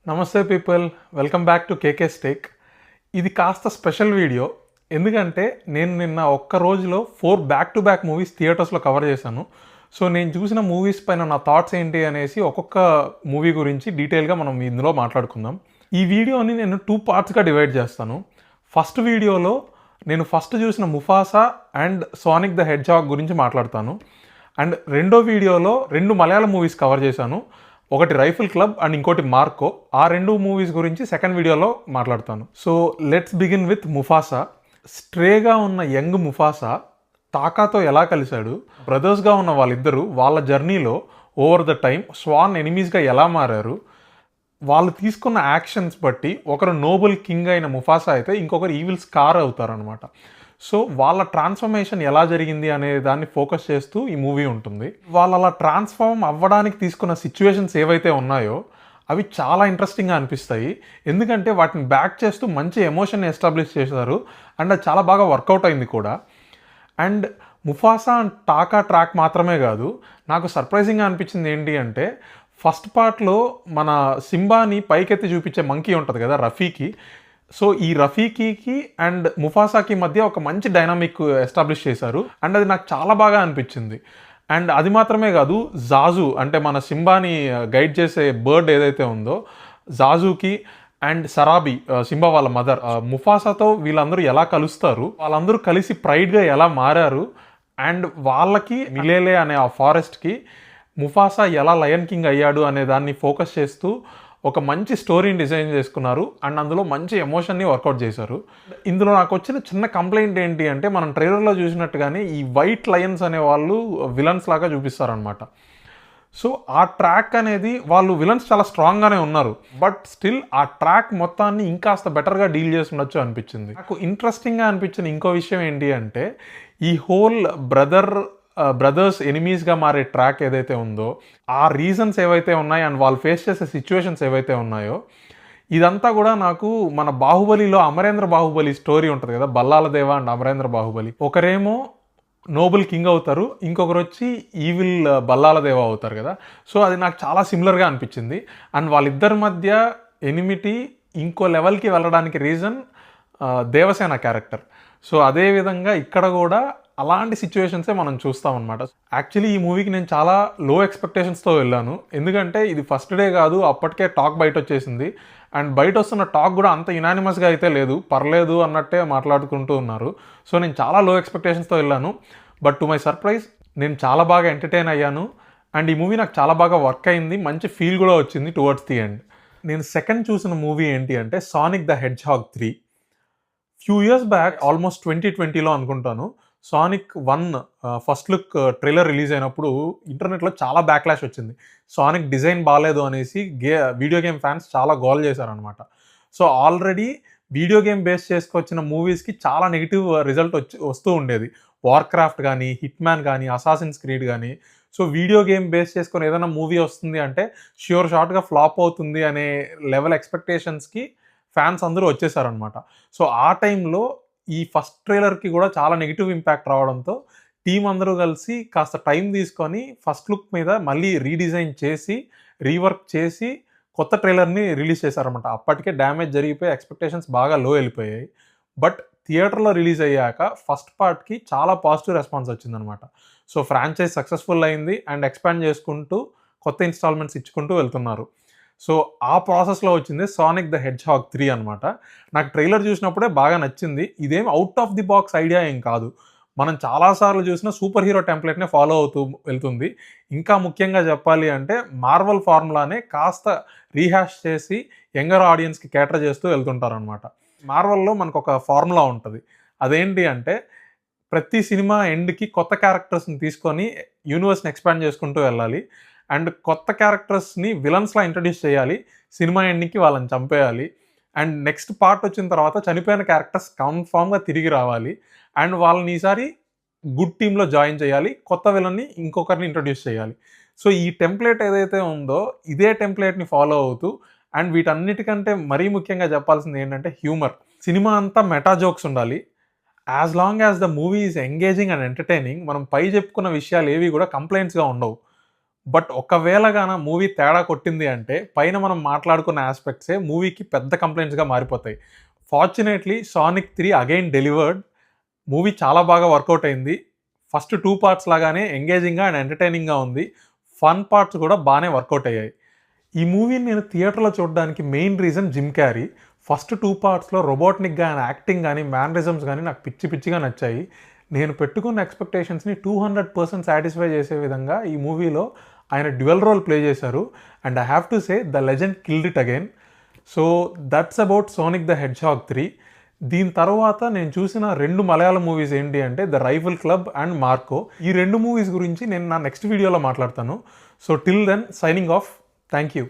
నమస్తే people, welcome back to KK stake. ఇది కాస్త స్పెషల్ వీడియో. ఎందుకంటే నేను నిన్న ఒక్క రోజులో 4 బ్యాక్ టు బ్యాక్ మూవీస్ థియేటర్స్లో కవర్ చేశాను. సో నేను చూసిన మూవీస్ పైన నా థాట్స్ ఏంటి అనేసి ఒక్కొక్క మూవీ గురించి డీటెయిల్గా మనం ఇందులో మాట్లాడుకుందాం. ఈ వీడియోని నేను 2 పార్ట్స్గా డివైడ్ చేస్తాను. ఫస్ట్ వీడియోలో నేను ఫస్ట్ చూసిన ముఫాసా అండ్ సానిక్ ద హెడ్జాగ్ గురించి మాట్లాడతాను. అండ్ రెండో వీడియోలో 2 మలయాళం మూవీస్ కవర్ చేశాను. ఒకటి రైఫిల్ క్లబ్ అండ్ ఇంకోటి మార్కో. ఆ 2 మూవీస్ గురించి సెకండ్ వీడియోలో మాట్లాడతాను. So let's begin with Mufasa. స్ట్రేగా ఉన్న యంగ్ ముఫాసా తాకాతో ఎలా కలిశాడు, బ్రదర్స్గా ఉన్న వాళ్ళిద్దరూ వాళ్ళ జర్నీలో ఓవర్ ద టైం స్వాన్ ఎనిమీస్గా ఎలా మారారు, వాళ్ళు తీసుకున్న యాక్షన్స్ బట్టి ఒకరు నోబుల్ కింగ్ అయిన ముఫాసా అయితే ఇంకొకరు ఈవిల్ స్కార్ అవుతారనమాట. సో వాళ్ళ ట్రాన్స్ఫర్మేషన్ ఎలా జరిగింది అనే దాన్ని ఫోకస్ చేస్తూ ఈ మూవీ ఉంటుంది. వాళ్ళు అలా ట్రాన్స్ఫార్మ్ అవ్వడానికి తీసుకున్న సిచ్యువేషన్స్ ఏవైతే ఉన్నాయో అవి చాలా ఇంట్రెస్టింగ్గా అనిపిస్తాయి. ఎందుకంటే వాటిని బ్యాక్ చేస్తూ మంచి ఎమోషన్ ఎస్టాబ్లిష్ చేశారు అండ్ అది చాలా బాగా వర్కౌట్ అయింది కూడా. And Mufasa and taka track మాత్రమే కాదు, నాకు సర్ప్రైజింగ్గా అనిపించింది ఏంటి అంటే ఫస్ట్ పార్ట్లో మన సింబాని పైకెత్తి చూపించే మంకీ ఉంటుంది కదా, రఫీకి. సో ఈ రఫీకీకి అండ్ ముఫాసాకి మధ్య ఒక మంచి డైనామిక్ ఎస్టాబ్లిష్ చేశారు అండ్ అది నాకు చాలా బాగా అనిపించింది. అండ్ అది మాత్రమే కాదు, జాజు అంటే మన సింబాని గైడ్ చేసే బర్డ్ ఏదైతే ఉందో జాజుకి అండ్ సరాబి సింబా వాళ్ళ మదర్ ముఫాసాతో వీళ్ళందరూ ఎలా కలుస్తారు, వాళ్ళందరూ కలిసి ప్రైడ్గా ఎలా మారారు అండ్ వాళ్ళకి మిలేలే అనే ఆ ఫారెస్ట్కి ముఫాసా ఎలా లయన్ కింగ్ అయ్యాడు అనే దాన్ని ఫోకస్ చేస్తూ ఒక మంచి స్టోరీని డిజైన్ చేసుకున్నారు అండ్ అందులో మంచి ఎమోషన్ని వర్కౌట్ చేశారు. ఇందులో నాకు వచ్చిన చిన్న కంప్లైంట్ ఏంటి అంటే మనం ట్రైలర్లో చూసినట్టుగానే ఈ వైట్ లయన్స్ అనే వాళ్ళు విలన్స్ లాగా చూపిస్తారనమాట. సో ఆ ట్రాక్ అనేది వాళ్ళు విలన్స్ చాలా స్ట్రాంగ్గానే ఉన్నారు, బట్ స్టిల్ ఆ ట్రాక్ మొత్తాన్ని ఇంకాస్త బెటర్గా డీల్ చేసి ఉండొచ్చు అనిపించింది. నాకు ఇంట్రెస్టింగ్గా అనిపించిన ఇంకో విషయం ఏంటి అంటే ఈ హోల్ బ్రదర్స్ ఎనిమీస్గా మారే ట్రాక్ ఏదైతే ఉందో ఆ రీజన్స్ ఏవైతే ఉన్నాయో అండ్ వాళ్ళు ఫేస్ చేసే సిచ్యువేషన్స్ ఏవైతే ఉన్నాయో ఇదంతా కూడా నాకు మన బాహుబలిలో అమరేంద్ర బాహుబలి స్టోరీ ఉంటుంది కదా, బల్లాల దేవ అండ్ అమరేంద్ర బాహుబలి. ఒకరేమో నోబుల్ కింగ్ అవుతారు, ఇంకొకరు వచ్చి ఈవిల్ బల్లాల దేవ అవుతారు కదా. సో అది నాకు చాలా సిమిలర్గా అనిపించింది. అండ్ వాళ్ళిద్దరి మధ్య ఎనిమిటీ ఇంకో లెవెల్కి వెళ్ళడానికి రీజన్ దేవసేన క్యారెక్టర్. సో అదేవిధంగా ఇక్కడ కూడా అలాంటి సిచ్యువేషన్సే మనం చూస్తామన్నమాట. యాక్చువల్లీ ఈ మూవీకి నేను చాలా లో ఎక్స్పెక్టేషన్స్తో వెళ్ళాను. ఎందుకంటే ఇది ఫస్ట్ డే కాదు, అప్పటికే టాక్ బయట వచ్చేసింది. అండ్ బయట వస్తున్న టాక్ కూడా అంత యునానిమస్గా అయితే లేదు, పర్లేదు అన్నట్టే మాట్లాడుకుంటూ ఉన్నారు. సో నేను చాలా లో ఎక్స్పెక్టేషన్స్తో వెళ్ళాను. బట్ టు మై సర్ప్రైజ్ నేను చాలా బాగా ఎంటర్టైన్ అయ్యాను అండ్ ఈ మూవీ నాకు చాలా బాగా వర్క్ అయింది. మంచి ఫీల్ కూడా వచ్చింది టువర్డ్స్ ది ఎండ్. నేను సెకండ్ చూసిన మూవీ ఏంటి అంటే Sonic the hedgehog 3. Few years back, almost 2020లో అనుకుంటాను, Sonic 1 first look trailer release అయినప్పుడు ఇంటర్నెట్లో చాలా బ్యాక్లాష్ వచ్చింది. సానిక్ డిజైన్ బాగాలేదు అనేసి వీడియో గేమ్ ఫ్యాన్స్ చాలా గోల్ చేశారనమాట. So already video game base చేసుకొచ్చిన మూవీస్కి చాలా నెగిటివ్ రిజల్ట్ వస్తూ ఉండేది. వార్క్రాఫ్ట్ కానీ, హిట్ మ్యాన్ కానీ, అసాసిన్స్ క్రీడ్ కానీ. సో వీడియో గేమ్ బేస్ చేసుకొని ఏదైనా మూవీ వస్తుంది అంటే ష్యూర్ షార్ట్గా ఫ్లాప్ అవుతుంది అనే లెవెల్ ఎక్స్పెక్టేషన్స్కి ఫ్యాన్స్ అందరూ వచ్చేసారనమాట. సో ఆ టైంలో ఈ ఫస్ట్ ట్రైలర్కి కూడా చాలా నెగిటివ్ ఇంపాక్ట్ రావడంతో టీం అందరూ కలిసి కాస్త టైం తీసుకొని ఫస్ట్ లుక్ మీద మళ్ళీ రీడిజైన్ చేసి రీవర్క్ చేసి కొత్త ట్రైలర్ని రిలీజ్ చేశారనమాట. అప్పటికే డ్యామేజ్ జరిగిపోయి ఎక్స్పెక్టేషన్స్ బాగా లో వెళ్ళిపోయాయి. బట్ థియేటర్లో రిలీజ్ అయ్యాక ఫస్ట్ పార్ట్కి చాలా పాజిటివ్ రెస్పాన్స్ వచ్చిందనమాట. సో ఫ్రాంచైజ్ సక్సెస్ఫుల్ అయింది అండ్ ఎక్స్పాండ్ చేసుకుంటూ కొత్త ఇన్స్టాల్మెంట్స్ ఇచ్చుకుంటూ వెళ్తున్నారు. సో ఆ ప్రాసెస్లో వచ్చింది సానిక్ ద హెడ్జాగ్ 3 అనమాట. నాకు ట్రైలర్ చూసినప్పుడే బాగా నచ్చింది. ఇదేం out of the box idea ఏం కాదు, మనం చాలాసార్లు చూసిన సూపర్ హీరో టెంప్లెట్నే ఫాలో అవుతూ వెళ్తుంది. ఇంకా ముఖ్యంగా చెప్పాలి అంటే మార్వల్ ఫార్ములానే కాస్త రీహాష్ చేసి యంగర్ ఆడియన్స్కి కేటర్ చేస్తూ వెళ్తుంటారనమాట. మార్వల్లో మనకు ఒక ఫార్ములా ఉంటుంది. అదేంటి అంటే ప్రతి సినిమా ఎండ్కి కొత్త క్యారెక్టర్స్ని తీసుకొని యూనివర్స్ని ఎక్స్పాండ్ చేసుకుంటూ వెళ్ళాలి అండ్ కొత్త క్యారెక్టర్స్ని విలన్స్లా ఇంట్రడ్యూస్ చేయాలి, సినిమా ఎండింగ్కి వాళ్ళని చంపేయాలి అండ్ నెక్స్ట్ పార్ట్ వచ్చిన తర్వాత చనిపోయిన క్యారెక్టర్స్ కన్ఫామ్గా తిరిగి రావాలి అండ్ వాళ్ళని ఈసారి గుడ్ టీంలో జాయిన్ చేయాలి, కొత్త విలన్ని ఇంకొకరిని ఇంట్రడ్యూస్ చేయాలి. సో ఈ టెంప్లెట్ ఏదైతే ఉందో ఇదే టెంప్లెట్ని ఫాలో అవుతూ అండ్ వీటన్నిటికంటే మరీ ముఖ్యంగా చెప్పాల్సింది ఏంటంటే హ్యూమర్. సినిమా అంతా మెటా జోక్స్ ఉండాలి. As long as the movie is engaging and entertaining, మనం పై చెప్పుకున్న విషయాలు ఏవి కూడా కంప్లైంట్స్గా ఉండవు. బట్ ఒకవేళగాన మూవీ తేడా కొట్టింది అంటే పైన మనం మాట్లాడుకున్న ఆస్పెక్ట్సే మూవీకి పెద్ద కంప్లైంట్స్గా మారిపోతాయి. Fortunately sonic 3 again delivered. Movie చాలా బాగా వర్కౌట్ అయింది. ఫస్ట్ 2 పార్ట్స్ లాగానే ఎంగేజింగ్గా అండ్ ఎంటర్టైనింగ్గా ఉంది. ఫన్ పార్ట్స్ కూడా బాగానే వర్కౌట్ అయ్యాయి. ఈ మూవీని నేను థియేటర్లో చూడడానికి main reason Jim Carrey. First 2 పార్ట్స్లో రోబోట్నిక్గా ఆయన యాక్టింగ్ కానీ మ్యానరిజమ్స్ కానీ నాకు పిచ్చిగా నచ్చాయి. నేను పెట్టుకున్న ఎక్స్పెక్టేషన్స్ని 200% సాటిస్ఫై చేసే విధంగా ఈ మూవీలో ఆయన డ్యువల్ రోల్ ప్లే చేశారు. And I have to say the legend killed it again. So that's about Sonic the hedgehog 3. దీని తర్వాత నేను చూసిన 2 మలయాళం మూవీస్ ఏంటి అంటే the Rifle Club and Marco. ఈ 2 మూవీస్ గురించి నేను నా నెక్స్ట్ వీడియోలో మాట్లాడతాను. So till then signing off. Thank you.